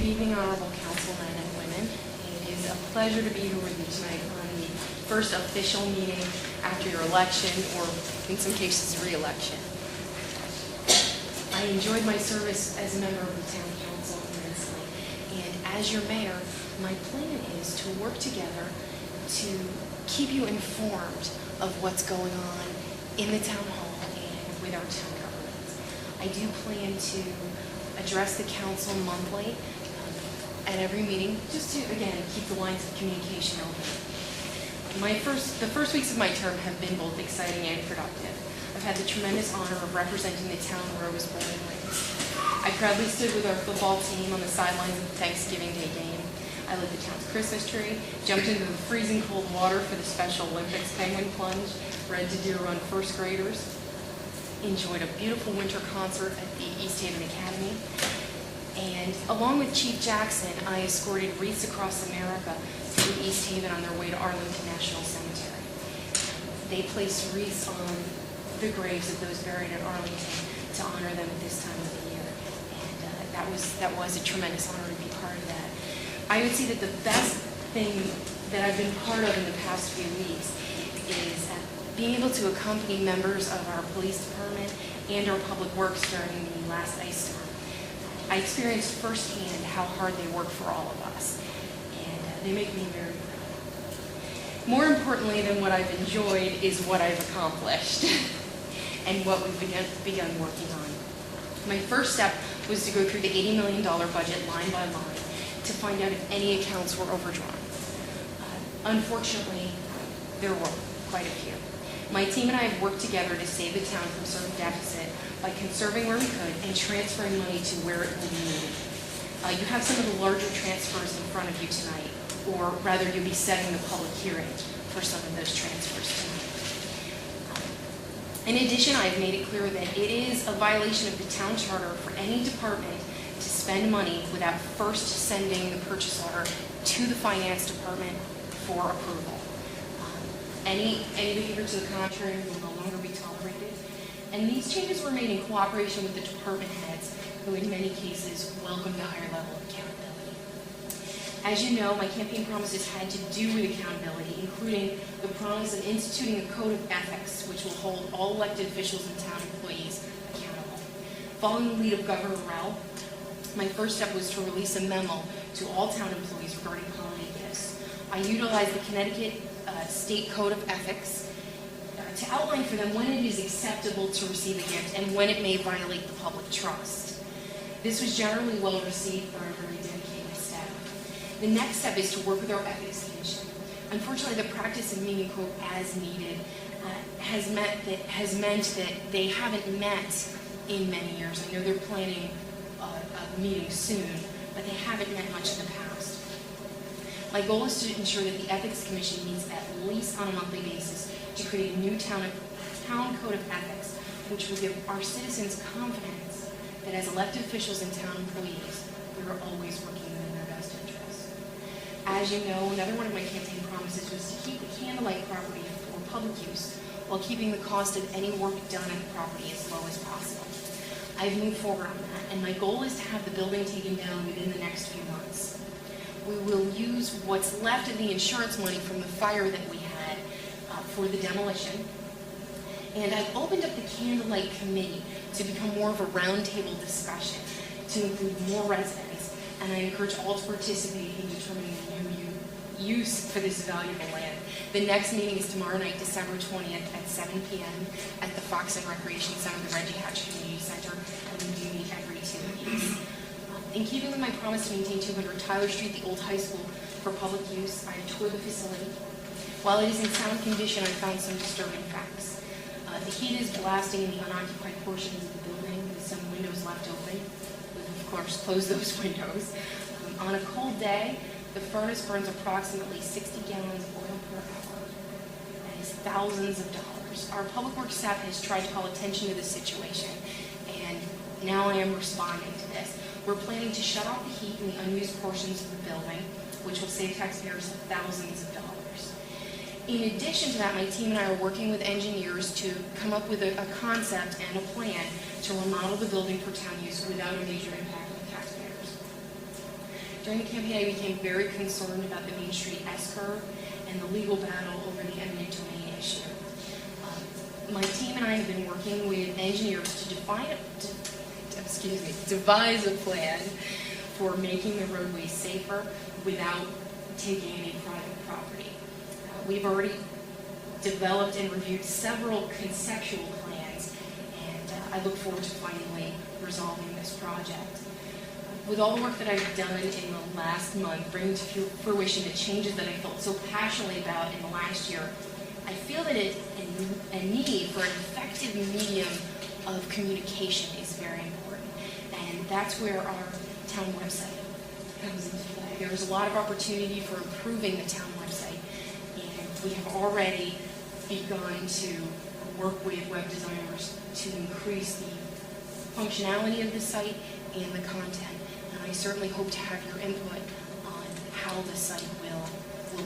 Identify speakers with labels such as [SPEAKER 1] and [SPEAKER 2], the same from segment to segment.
[SPEAKER 1] evening, honorable councilmen and women. It is a pleasure to be here with you tonight on the first official meeting after your election, or in some cases, re-election. I enjoyed my service as a member of the town council immensely, and as your mayor, my plan is to work together to keep you informed of what's going on in the town hall and with our town government. I do plan to address the council monthly at every meeting, just to, again, keep the lines of communication open. The first weeks of my term have been both exciting and productive. I've had the tremendous honor of representing the town where I was born and raised. I proudly stood with our football team on the sidelines of the Thanksgiving Day game. I lit the town's Christmas tree, jumped into the freezing cold water for the Special Olympics penguin plunge, read to Deer Run first graders, enjoyed a beautiful winter concert at the East Haven Academy, and along with Chief Jackson, I escorted wreaths across America through East Haven on their way to Arlington National Cemetery. They placed wreaths on the graves of those buried at Arlington to honor them at this time of the year, and that was a tremendous honor to be part of that. I would say that the best thing that I've been part of in the past few weeks is being able to accompany members of our police department and our public works during the last ice storm. I experienced firsthand how hard they work for all of us, and they make me very proud. More importantly than what I've enjoyed is what I've accomplished and what we've begun working on. My first step was to go through the $80 million budget line by line to find out if any accounts were overdrawn. Unfortunately, there were quite a few. My team and I have worked together to save the town from certain deficit by conserving where we could and transferring money to where it will be needed. You have some of the larger transfers in front of you tonight, or rather you'll be setting the public hearing for some of those transfers tonight. In addition, I've made it clear that it is a violation of the town charter for any department to spend money without first sending the purchase order to the finance department for approval. Any behavior to the contrary will no longer be tolerated. And these changes were made in cooperation with the department heads, who in many cases welcomed a higher level of accountability. As you know, my campaign promises had to do with accountability, including the promise of instituting a code of ethics, which will hold all elected officials and town employees accountable. Following the lead of Governor Rell, my first step was to release a memo to all town employees regarding holiday gifts. I utilized the Connecticut State Code of Ethics to outline for them when it is acceptable to receive a gift and when it may violate the public trust. This was generally well received by our very dedicated staff. The next step is to work with our ethics commission. Unfortunately, the practice of meeting, quote, as needed has meant that they haven't met in many years. I know they're planning a meeting soon, but they haven't met much in the past. My goal is to ensure that the Ethics Commission meets at least on a monthly basis to create a new town code of ethics, which will give our citizens confidence that as elected officials and town employees, we are always working within their best interests. As you know, another one of my campaign promises was to keep the candlelight property for public use while keeping the cost of any work done on the property as low as possible. I've moved forward on that, and my goal is to have the building taken down within the next few months. We will use what's left of the insurance money from the fire that we had for the demolition. And I've opened up the Candlelight Committee to become more of a roundtable discussion to include more residents, and I encourage all to participate in determining a new use for this valuable land. The next meeting is tomorrow night, December 20th at 7 p.m. at the Fox and Recreation Center, the Reggie Hatch Community Center, and we do meet every 2 weeks. In keeping with my promise to maintain 200 Tyler Street, the old high school, for public use, I toured the facility. While it is in sound condition, I found some disturbing facts. The heat is blasting in the unoccupied portions of the building with some windows left open. We, of course, close those windows. On a cold day, the furnace burns approximately 60 gallons of oil per hour. That is thousands of dollars. Our public works staff has tried to call attention to the situation, and now I am responding to this. We're planning to shut off the heat in the unused portions of the building, which will save taxpayers thousands of dollars. In addition to that, my team and I are working with engineers to come up with a concept and a plan to remodel the building for town use without a major impact on taxpayers. During the campaign, I became very concerned about the Main Street S-curve and the legal battle over the eminent domain issue. My team and I have been working with engineers to devise a plan for making the roadway safer without taking any private property. We've already developed and reviewed several conceptual plans, and I look forward to finally resolving this project. With all the work that I've done in the last month, bringing to fruition the changes that I felt so passionately about in the last year, I feel that a need for an effective medium of communication is very important, and that's where our town website comes into play. There's a lot of opportunity for improving the town website, and we have already begun to work with web designers to increase the functionality of the site and the content. And I certainly hope to have your input on how the site will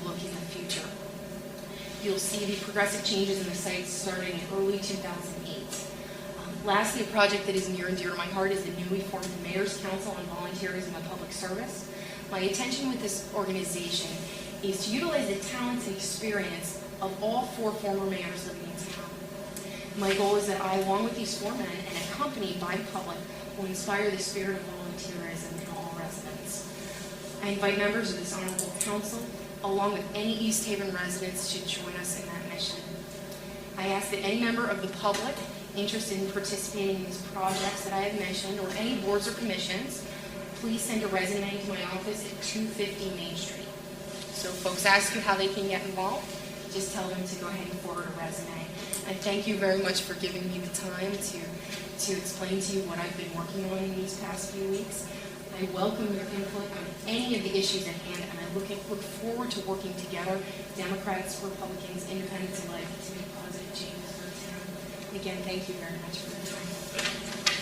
[SPEAKER 1] look in the future. You'll see the progressive changes in the site starting in early 2008. Lastly, a project that is near and dear to my heart is the newly formed Mayor's Council on Volunteerism and Public Service. My intention with this organization is to utilize the talents and experience of all 4 former mayors living in town. My goal is that I, along with these 4 men and accompanied by the public, will inspire the spirit of volunteerism in all residents. I invite members of this honorable council, along with any East Haven residents, to join us in that mission. I ask that any member of the public interested in participating in these projects that I have mentioned, or any boards or commissions, please send a resume to my office at 250 Main Street. So if folks ask you how they can get involved, just tell them to go ahead and forward a resume. I thank you very much for giving me the time to explain to you what I've been working on in these past few weeks. I welcome your input on any of the issues at hand, and I look forward to working together, Democrats, Republicans, independents alike, to make positive changes for the town. Again, thank you very much for your time.